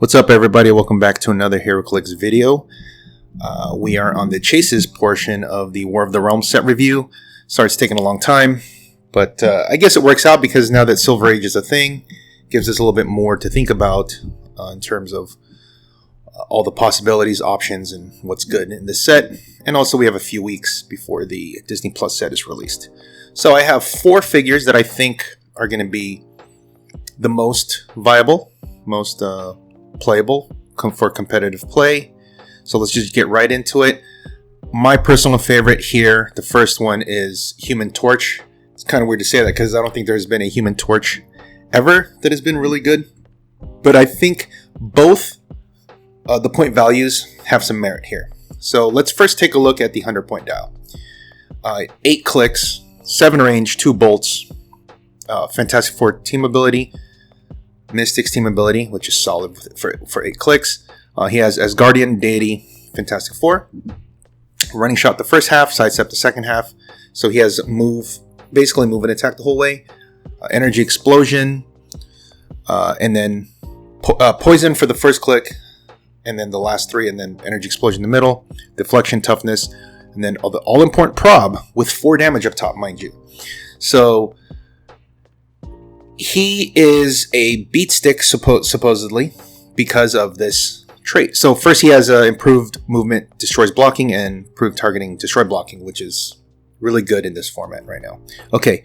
What's up, everybody? Welcome back to another Heroclix video. We are on the chases portion of the War of the Realms set review. Sorry it's taking a long time, but I guess it works out because now that Silver Age is a thing, it gives us a little bit more to think about in terms of all the possibilities, options, and what's good in this set. And also we have a few weeks before the Disney Plus set is released. So I have 4 figures that I think are going to be the most viable, most playable for competitive play. So let's just get right into it. My personal favorite here, the first one, is Human Torch. It's kind of weird to say that because I don't think there's been a Human Torch ever that has been really good. But I think both the point values have some merit here. So let's first take a look at the 100 point dial. 8 clicks, 7 range, 2 bolts, Fantastic Four team ability, Majestix team ability, which is solid for 8 clicks. He has Asgardian Deity, Fantastic Four. Running shot the first half, sidestep the second half. So he has basically move and attack the whole way. Energy Explosion, and then Poison for the first click, and then the last 3, and then Energy Explosion in the middle. Deflection, Toughness, and then the all-important prob with 4 damage up top, mind you. So he is a beat stick, supposedly, because of this trait. So first he has improved movement, destroys blocking, and improved targeting, destroy blocking, which is really good in this format right now. Okay,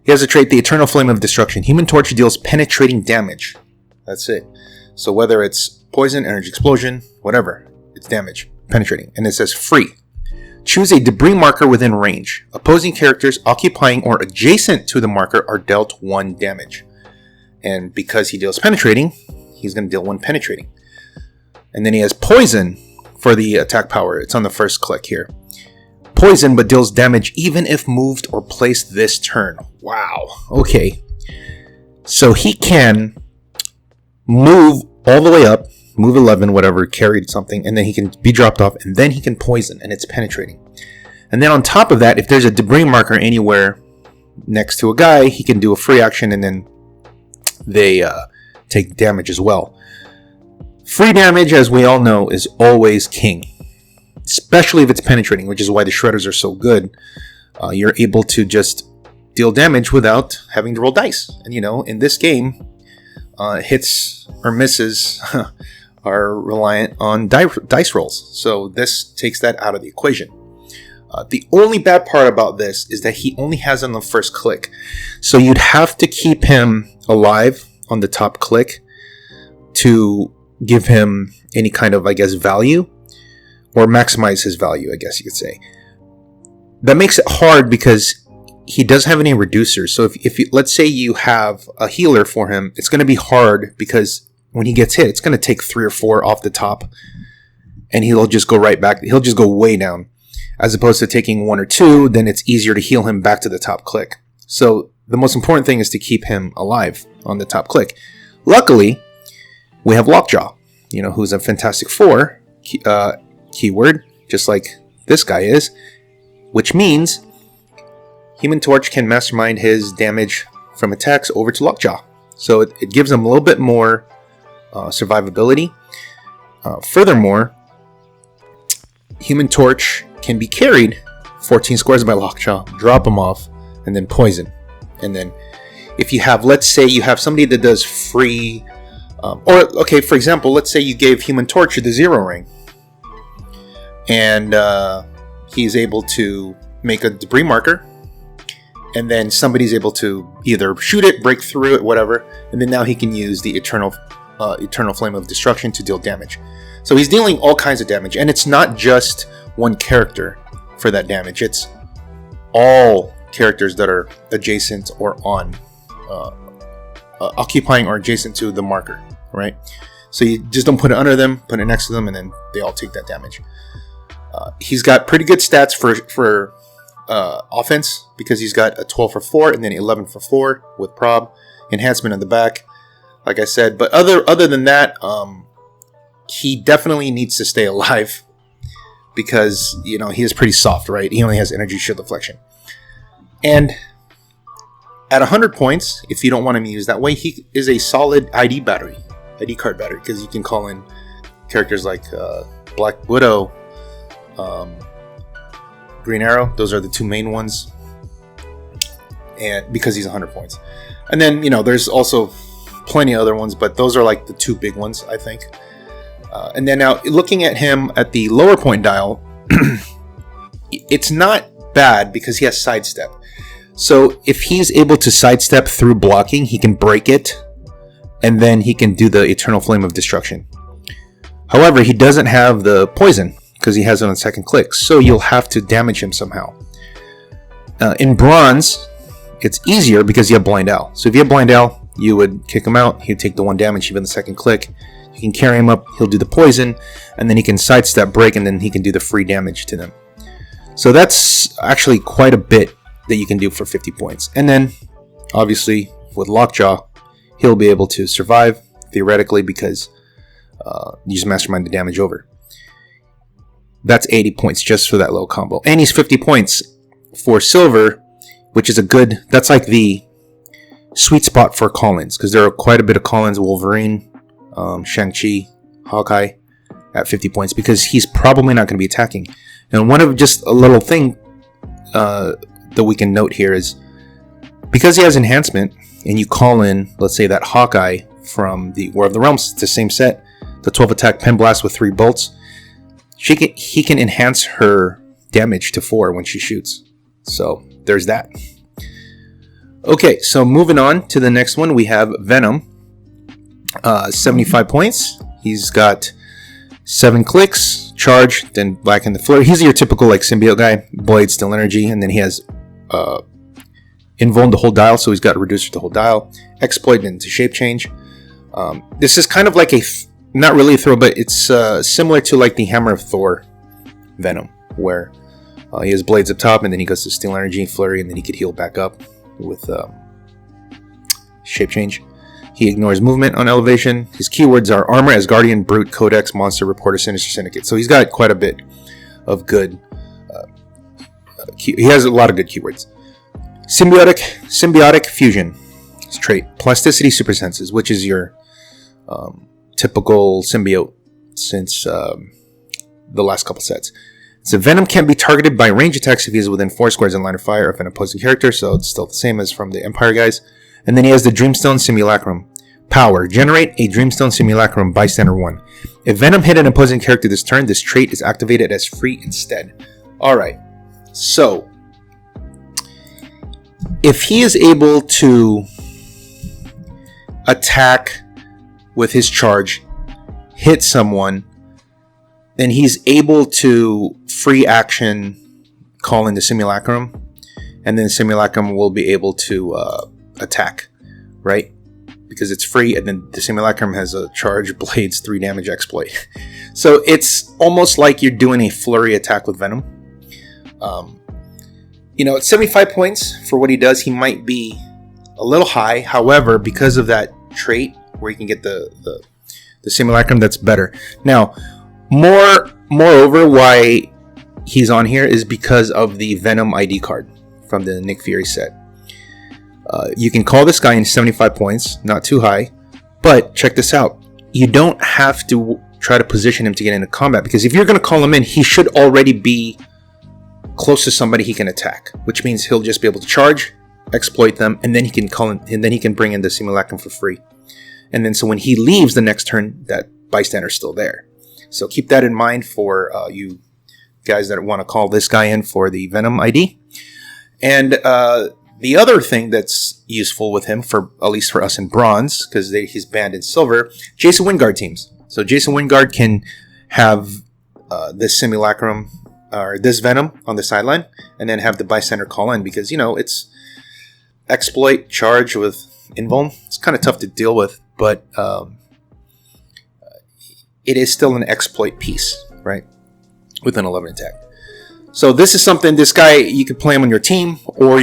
he has a trait, the Eternal Flame of Destruction. Human Torch deals penetrating damage. That's it. So whether it's poison, energy explosion, whatever, it's damage, penetrating. And it says free. Choose a debris marker within range. Opposing characters occupying or adjacent to the marker are dealt 1 damage. And because he deals penetrating, he's going to deal 1 penetrating. And then he has poison for the attack power. It's on the first click here. Poison, but deals damage even if moved or placed this turn. Wow. Okay. So he can move all the way up, move 11, whatever, carried something, and then he can be dropped off, and then he can poison, and it's penetrating. And then on top of that, if there's a debris marker anywhere next to a guy, he can do a free action, and then they take damage as well. Free damage, as we all know, is always king, especially if it's penetrating, which is why the shredders are so good. You're able to just deal damage without having to roll dice. And in this game, hits or misses are reliant on dice rolls. So this takes that out of the equation. The only bad part about this is that he only has on the first click. So you'd have to keep him alive on the top click to give him any kind of, value, or maximize his value, I guess you could say. That makes it hard because he doesn't have any reducers. So if you, let's say you have a healer for him, it's going to be hard because when he gets hit, it's going to take 3 or 4 off the top, and he'll just go right back. He'll just go way down. As opposed to taking 1 or 2, then it's easier to heal him back to the top click. So the most important thing is to keep him alive on the top click. Luckily, we have Lockjaw, who's a Fantastic Four keyword, just like this guy is, which means Human Torch can mastermind his damage from attacks over to Lockjaw. So it gives him a little bit more survivability. Furthermore, Human Torch can be carried 14 squares by Lockjaw, drop him off, and then poison. And then if you have, let's say you have somebody that does free, for example, let's say you gave Human Torch the 0 ring, and he's able to make a debris marker, and then somebody's able to either shoot it, break through it, whatever, and then now he can use the Eternal Flame of Destruction to deal damage. So he's dealing all kinds of damage, and it's not just one character for that damage. It's all characters that are adjacent or on, occupying or adjacent to the marker, right? So you just don't put it under them, put it next to them, and then they all take that damage. He's got pretty good stats for offense because he's got a 12 for 4 and then 11 for 4 with prob, enhancement on the back, like I said. But other than that, he definitely needs to stay alive because he is pretty soft, right? He only has energy shield deflection. And at 100 points, if you don't want him used that way, he is a solid ID battery. ID card better because you can call in characters like Black Widow, Green Arrow. Those are the two main ones, and because he's 100 points. And then there's also plenty of other ones, but those are like the two big ones, I think. And then now looking at him at the lower point dial, it's not bad because he has sidestep. So if he's able to sidestep through blocking, he can break it, and then he can do the Eternal Flame of Destruction. However, he doesn't have the poison because he has it on second click, so you'll have to damage him somehow. In bronze, it's easier because you have Blind Owl. So if you have Blind Owl, you would kick him out. He'd take the 1 damage even the second click. You can carry him up. He'll do the poison, and then he can sidestep, break, and then he can do the free damage to them. So that's actually quite a bit that you can do for 50 points. And then, obviously, with Lockjaw, he'll be able to survive, theoretically, because you just mastermind the damage over. That's 80 points just for that low combo. And he's 50 points for silver, which is that's like the sweet spot for call-ins, because there are quite a bit of call-ins. Wolverine, Shang-Chi, Hawkeye at 50 points, because he's probably not going to be attacking. And one of just a little thing that we can note here is, because he has enhancement, and you call in, let's say, that Hawkeye from the War of the Realms, it's the same set, the 12 attack Pen Blast with 3 bolts, he can enhance her damage to 4 when she shoots. So there's that. Okay, so moving on to the next one, we have Venom. 75 points. He's got 7 clicks, charge, then blacken the flurry. He's your typical symbiote guy. Blade, still energy, and then he has invuln the whole dial, so he's got a reducer to whole dial. Exploit into shape change. This is kind of like not really a throw, but it's similar to like the Hammer of Thor Venom, where he has blades up top, and then he goes to steel energy, flurry, and then he could heal back up with shape change. He ignores movement on elevation. His keywords are Armor, Asgardian, Brute, Codex, Monster, Reporter, Sinister Syndicate. So he's got quite a bit of good... he has a lot of good keywords. Symbiotic Fusion. His trait. Plasticity Super Senses, which is your typical symbiote since the last couple sets. So Venom can't be targeted by range attacks if he is within 4 squares in line of fire of an opposing character, so it's still the same as from the Empire guys. And then he has the Dreamstone Simulacrum. Power. Generate a Dreamstone Simulacrum Bystander 1. If Venom hit an opposing character this turn, this trait is activated as free instead. Alright. So, if he is able to attack with his charge, hit someone, then he's able to free action call in the Simulacrum, and then Simulacrum will be able to attack, right? Because it's free, and then the Simulacrum has a charge, blades, 3 damage, exploit. So it's almost like you're doing a flurry attack with Venom. At 75 points for what he does, he might be a little high. However, because of that trait where you can get the Simulacrum, that's better. Now, moreover, why he's on here is because of the Venom ID card from the Nick Fury set. You can call this guy in 75 points, not too high, but check this out. You don't have to try to position him to get into combat, because if you're going to call him in, he should already be close to somebody he can attack, which means he'll just be able to charge, exploit them, and then he can call in, and then he can bring in the Simulacrum for free. And then so when he leaves the next turn, that bystander's still there. So keep that in mind for you guys that want to call this guy in for the Venom ID. And the other thing that's useful with him, for at least for us in bronze, because he's banned in silver, Jason Wingard teams. So Jason Wingard can have this Simulacrum or this Venom on the sideline, and then have the bystander call in, because it's exploit charge with invuln. It's kind of tough to deal with, but it is still an exploit piece, right? With an 11 attack. So this is something, this guy, you could play him on your team, or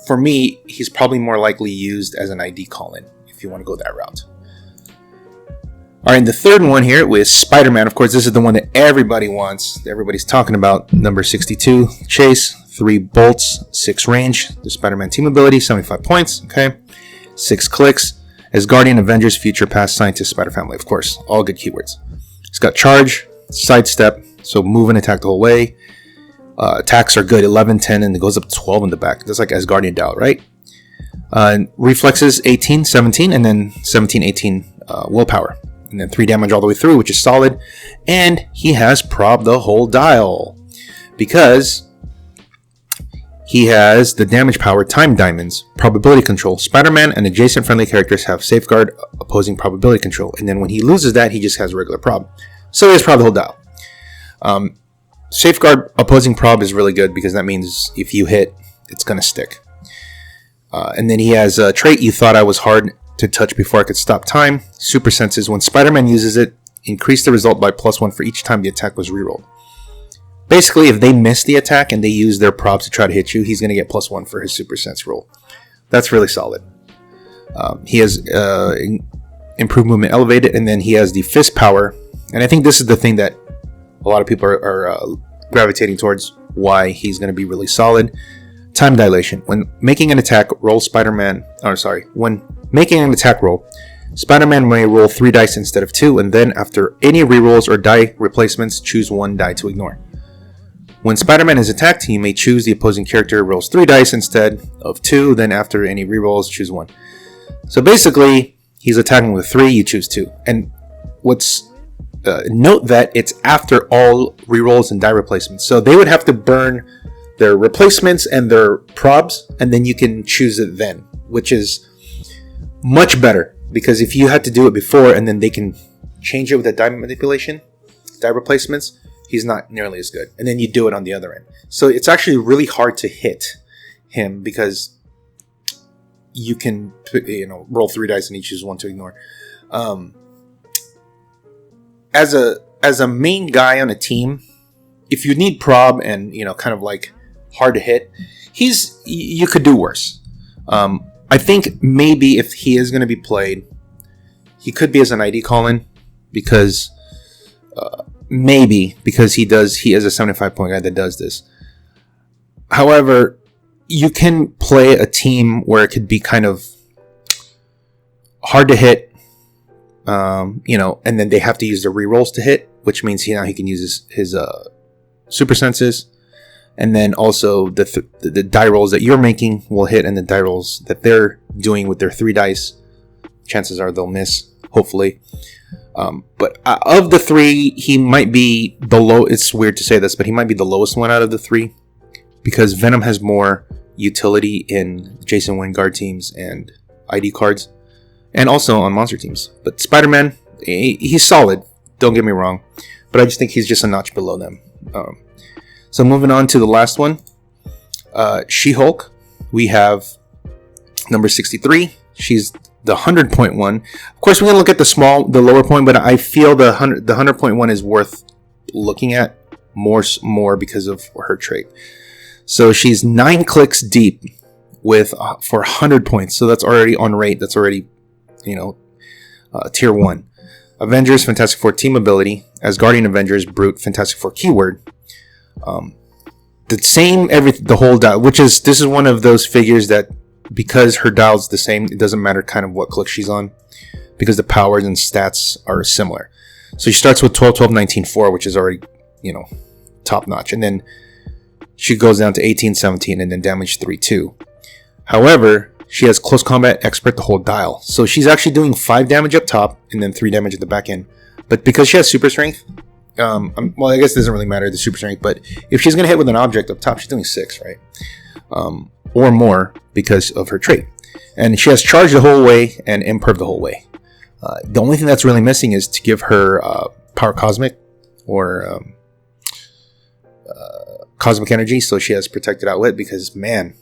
for me, he's probably more likely used as an ID call-in, if you want to go that route. Alright, and the third one here with Spider-Man. Of course, this is the one that everybody wants, everybody's talking about. Number 62, Chase, 3 bolts, 6 range. The Spider-Man team ability, 75 points, okay? 6 clicks. As Guardian, Avengers, Future, Past, Scientist, Spider Family. Of course, all good keywords. He's got Charge, Sidestep, so move and attack the whole way. Attacks are good, 11, 10, and it goes up to 12 in the back. That's like Asgardian Dial, right? Reflexes, 18, 17, and then 17, 18 willpower. And then 3 damage all the way through, which is solid. And he has prob the whole dial. Because he has the damage power, Time Diamonds, Probability Control. Spider-Man and adjacent friendly characters have Safeguard, opposing Probability Control. And then when he loses that, he just has regular prob. So he has prob the whole dial. Safeguard, opposing prob is really good because that means if you hit, it's going to stick. And then he has a trait, You Thought I Was Hard to Touch Before I Could Stop Time. Super Senses. When Spider-Man uses it, increase the result by +1 for each time the attack was rerolled. Basically, if they miss the attack and they use their probs to try to hit you, he's going to get +1 for his Super Sense roll. That's really solid. He has improved movement elevated, and then he has the fist power. And I think this is the thing that a lot of people are gravitating towards, why he's going to be really solid. Time dilation. When making an attack roll, when making an attack roll, Spider-Man may roll 3 dice instead of 2, and then after any rerolls or die replacements, choose 1 die to ignore. When Spider-Man is attacked, you may choose the opposing character rolls 3 dice instead of 2, then after any rerolls, choose 1. So basically, he's attacking with 3, you choose 2. And note that it's after all rerolls and die replacements. So they would have to burn their replacements and their probs, and then you can choose it then, which is much better. Because if you had to do it before and then they can change it with the die manipulation, die replacements, he's not nearly as good. And then you do it on the other end. So it's actually really hard to hit him because you can roll 3 dice and you choose 1 to ignore. As a main guy on a team, if you need prob and kind of like hard to hit, you could do worse. I think maybe if he is going to be played, he could be as an ID call-in because he is a 75 point guy that does this. However, you can play a team where it could be kind of hard to hit, and then they have to use their rerolls to hit, which means he can use his super senses. And then also the die rolls that you're making will hit, and the die rolls that they're doing with their 3 dice, chances are they'll miss, hopefully. But of the 3, he might be the low. It's weird to say this, but he might be the lowest one out of the 3 because Venom has more utility in Jason Wingard teams and ID cards, and also on monster teams. But Spider-Man, he's solid. Don't get me wrong, but I just think he's just a notch below them. So moving on to the last one, She-Hulk. We have number 63. She's the 100-point one. Of course, we're gonna look at the lower point, but I feel the 100-point one is worth looking at more because of her trait. So she's 9 clicks deep for 100 points. So that's already on rate. That's already tier 1. Avengers, Fantastic Four team ability. Asgardian Avengers, Brute, Fantastic Four keyword. The whole dial, this is one of those figures that, because her dial's the same, it doesn't matter kind of what click she's on, because the powers and stats are similar. So she starts with 12, 12, 19, 4, which is already, top notch. And then she goes down to 18, 17, and then damage 3, 2. However, she has close combat expert the whole dial. So she's actually doing 5 damage up top and then 3 damage at the back end. But because she has super strength, I guess it doesn't really matter the super strength, but if she's going to hit with an object up top, she's doing 6, right? Or more because of her trait. And she has charge the whole way and imperv the whole way. The only thing that's really missing is to give her power cosmic or cosmic energy, so she has protected outwit, because man,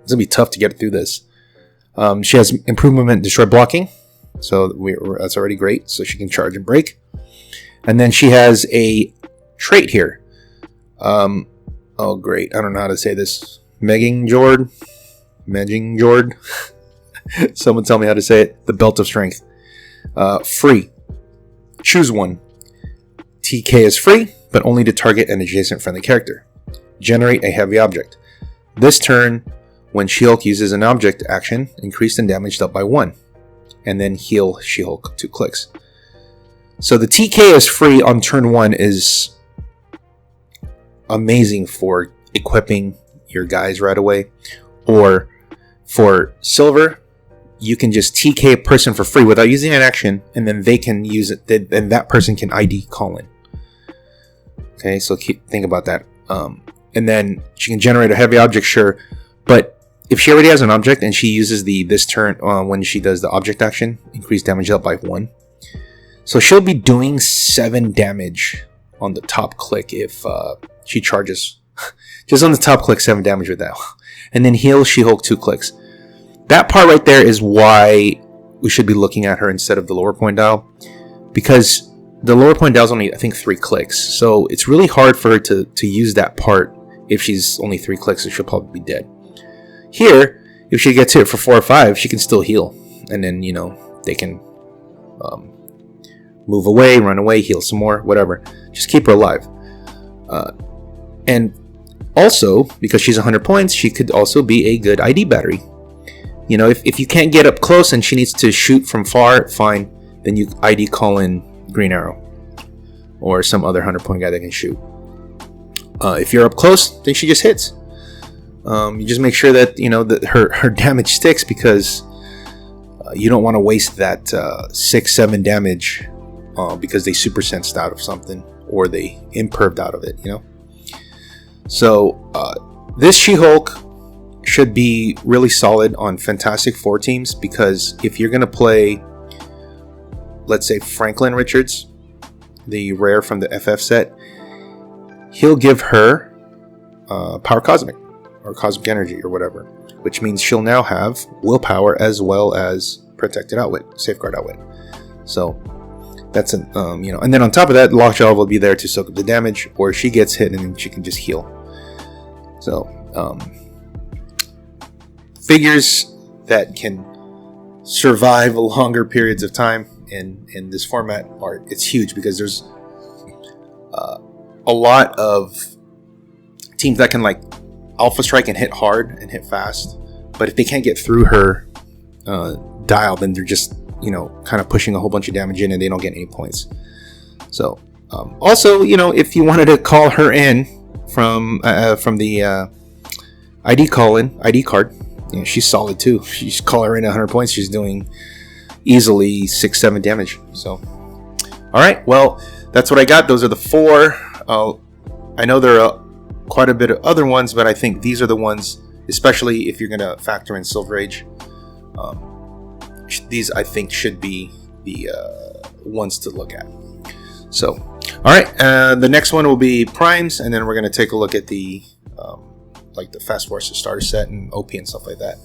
it's going to be tough to get through this. She has improved movement, destroy blocking, so that's already great, so she can charge and break. And then she has a trait here. Oh, great. I don't know how to say this. Megging Jord. Someone tell me how to say it. The Belt of Strength. Free. Choose one. TK is free, but only to target an adjacent friendly character. Generate a heavy object. This turn, when She-Hulk uses an object action, increased in damage dealt by 1. and then heal She-Hulk 2 clicks. So the TK is free on turn 1 is amazing for equipping your guys right away. Or for silver, you can just TK a person for free without using an action, and then they can use it, and that person can ID call in. Okay, so think about that. And then she can generate a heavy object, sure, but if she already has an object and she uses this turn when she does the object action, increase damage up by 1. So she'll be doing 7 damage on the top click if she charges. Just on the top click, 7 damage with that. And then heal She-Hulk 2 clicks. That part right there is why we should be looking at her instead of the lower point dial. Because the lower point dial is only, I think, 3 clicks. So it's really hard for her to use that part if she's only 3 clicks, so she'll probably be dead. Here, if she gets hit for 4 or 5, she can still heal. And then, they can move away, run away, heal some more, whatever. Just keep her alive. And also, because she's 100 points, she could also be a good ID battery. If you can't get up close and she needs to shoot from far, fine. Then you ID call in Green Arrow. Or some other 100-point guy that can shoot. If you're up close, then she just hits. You just make sure that, that her damage sticks, because you don't want to waste that 6-7 damage because they super sensed out of something. Or they imperved out of it, So, this She-Hulk should be really solid on Fantastic Four teams, because if you're going to play, let's say, Franklin Richards, the rare from the FF set, he'll give her Power Cosmic, or Cosmic Energy, or whatever, which means she'll now have Willpower as well as Protected Outwit, Safeguard Outwit. So, that's an, and then on top of that, Lockjaw will be there to soak up the damage, or she gets hit and then she can just heal. So, figures that can survive longer periods of time in this format it's huge, because there's a lot of teams that can Alpha Strike and hit hard and hit fast, but if they can't get through her dial, then they're just kind of pushing a whole bunch of damage in and they don't get any points. So also, if you wanted to call her in from the ID card, she's solid too. You just call her in 100 points, she's doing easily 6-7 damage. So alright, well, that's what I got. Those are the 4. I know there are quite a bit of other ones, but I think these are the ones, especially if you're going to factor in Silver Age. These, I think, should be the ones to look at. So, alright, the next one will be Primes, and then we're going to take a look at the the Fast Forces starter set and OP and stuff like that.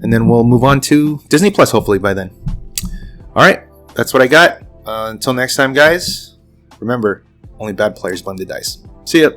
And then we'll move on to Disney Plus, hopefully, by then. Alright, that's what I got. Until next time, guys, remember, only bad players blame the dice. See ya!